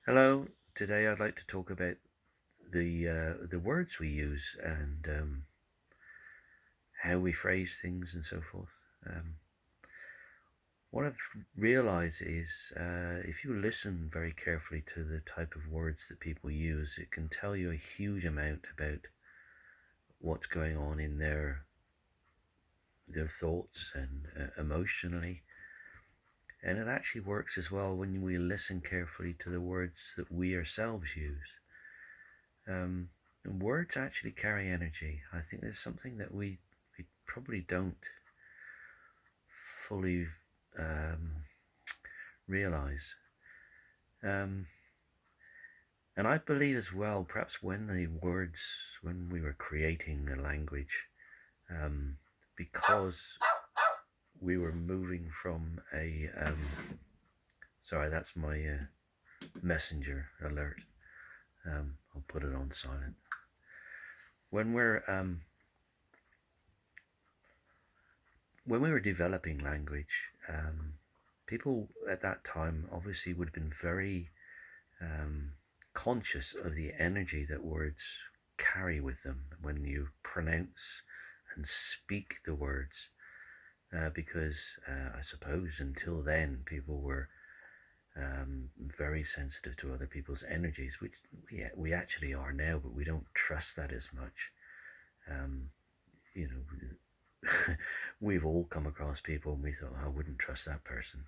Hello. Today I'd like to talk about the words we use and how we phrase things and so forth. What I've realized is if you listen very carefully to the type of words that people use, it can tell you a huge amount about what's going on in their thoughts and emotionally. And it actually works as well when we listen carefully to the words that we ourselves use. Um, and words actually carry energy. I think there's something that we probably don't fully um, realize. Um, and I believe as well, perhaps when we were creating a language, because we were moving from sorry, that's my messenger alert. I'll put it on silent. When we're when we were developing language, people at that time obviously would have been very um, conscious of the energy that words carry with them when you pronounce and speak the words. Because I suppose until then people were very sensitive to other people's energies, which we actually are now, but we don't trust that as much. Um, you know, we've all come across people and we thought, "Oh, I wouldn't trust that person."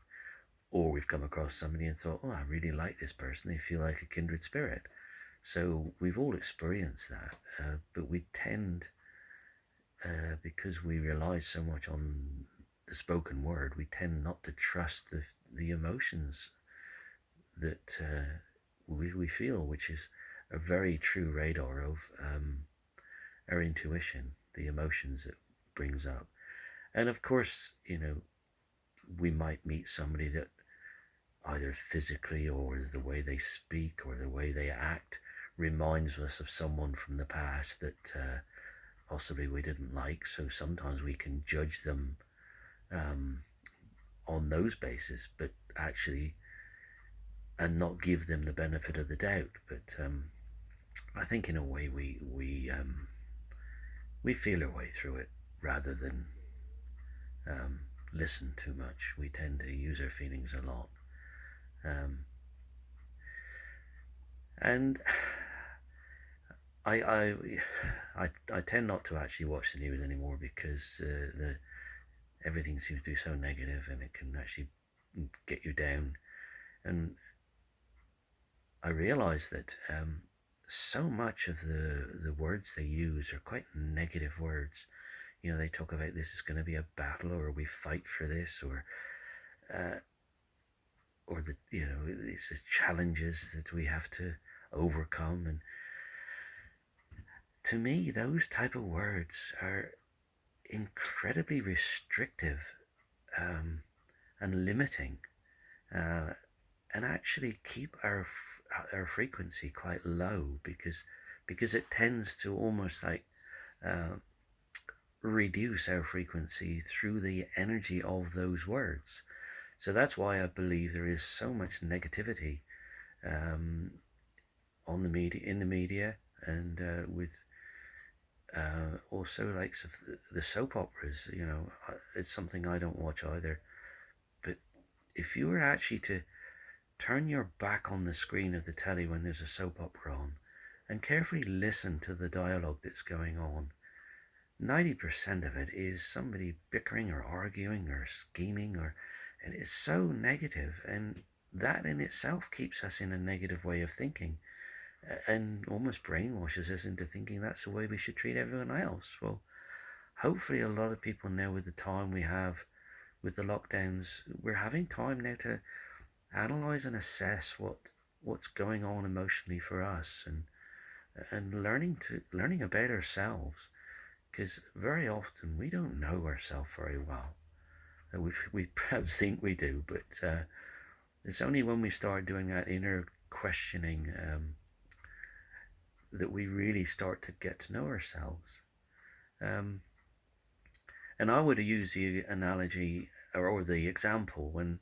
Or we've come across somebody and thought, "Oh, I really like this person. They feel like a kindred spirit." So we've all experienced that, but we tend, because we rely so much on the spoken word, we tend not to trust the emotions that we feel, which is a very true radar of our intuition, the emotions it brings up. And of course, we might meet somebody that either physically or the way they speak or the way they act reminds us of someone from the past that possibly we didn't like. So sometimes we can judge them um, on those bases, but actually, and not give them the benefit of the doubt. But I think in a way we feel our way through it rather than um, listen too much. We tend to use our feelings a lot. Um, and I, I I tend not to actually watch the news anymore because the everything seems to be so negative and it can actually get you down. And I realise that so much of the words they use are quite negative words. They talk about this is going to be a battle, or we fight for this, uh, or these challenges that we have to overcome. And to me, those type of words are incredibly restrictive um, and limiting, uh, and actually keep our frequency quite low because it tends to almost like uh, reduce our frequency through the energy of those words. So that's why I believe there is so much negativity um, on the media, in the media, and with also like the soap operas. It's something I don't watch either. But if you were actually to turn your back on the screen of the telly when there's a soap opera on, and carefully listen to the dialogue that's going on, 90% of it is somebody bickering or arguing or scheming, and it's so negative, and that in itself keeps us in a negative way of thinking, and almost brainwashes us into thinking that's the way we should treat everyone else. Well, hopefully a lot of people now, with the time we have with the lockdowns, we're having time now to analyze and assess what's going on emotionally for us, and learning about ourselves, because very often we don't know ourselves very well. We perhaps think we do, but it's only when we start doing that inner questioning that we really start to get to know ourselves. Um, and I would use the analogy or the example when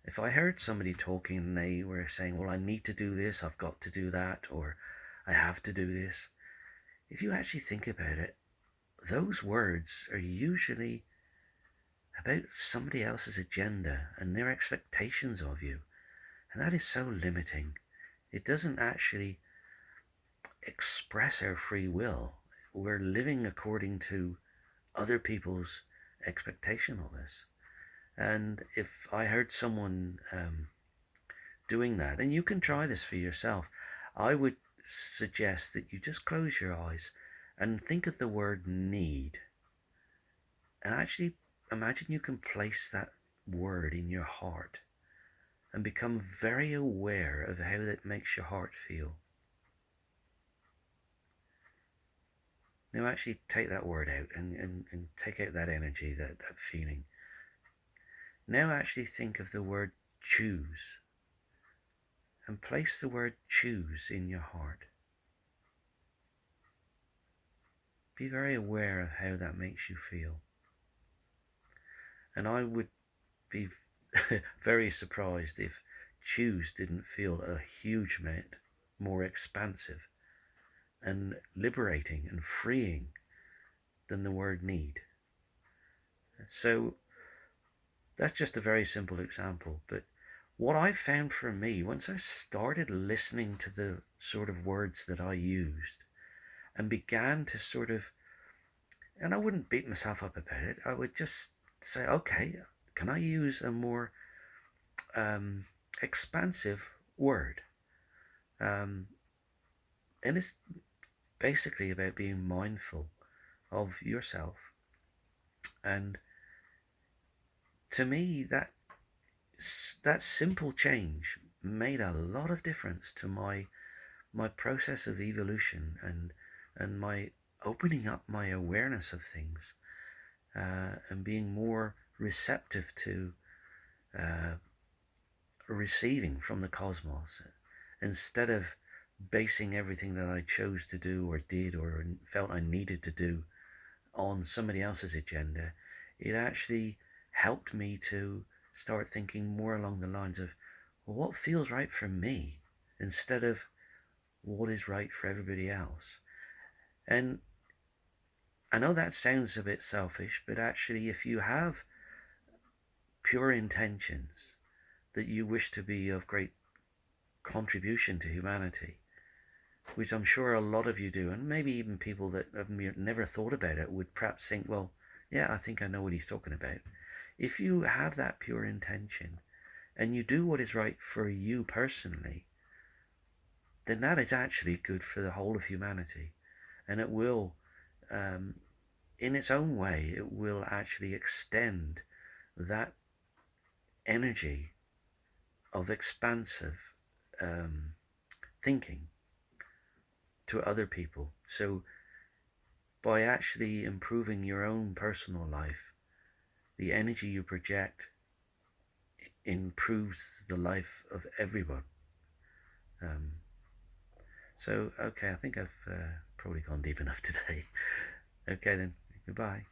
If I heard somebody talking and they were saying, well, I need to do this, I've got to do that, or I have to do this, if you actually think about it, those words are usually about somebody else's agenda and their expectations of you. And that is so limiting. It doesn't actually express our free will. We're living according to other people's expectation of us. And if I heard someone doing that, and you can try this for yourself, I would suggest that you just close your eyes and think of the word need. And actually imagine you can place that word in your heart and become very aware of how that makes your heart feel. Now actually take that word out and take out that energy, that feeling. Now actually think of the word choose and place the word choose in your heart. Be very aware of how that makes you feel. And I would be very surprised if choose didn't feel a huge amount more expansive and liberating and freeing than the word need. So that's just a very simple example. But what I found for me, once I started listening to the sort of words that I used and began to sort of, and I wouldn't beat myself up about it, I would just say, okay, can I use a more expansive word? And it's basically about being mindful of yourself. And to me, that simple change made a lot of difference to my process of evolution and my opening up my awareness of things and being more receptive to receiving from the cosmos instead of basing everything that I chose to do or did or felt I needed to do on somebody else's agenda. It actually helped me to start thinking more along the lines of, well, what feels right for me instead of what is right for everybody else. And I know that sounds a bit selfish, but actually if you have pure intentions that you wish to be of great contribution to humanity, which I'm sure a lot of you do, and maybe even people that have never thought about it would perhaps think, well, yeah, I think I know what he's talking about. If you have that pure intention and you do what is right for you personally, then that is actually good for the whole of humanity. And it will, in its own way, it will actually extend that energy of expansive thinking to other people. So by actually improving your own personal life, the energy you project improves the life of everyone. So, okay, I think I've probably gone deep enough today. Okay then, goodbye.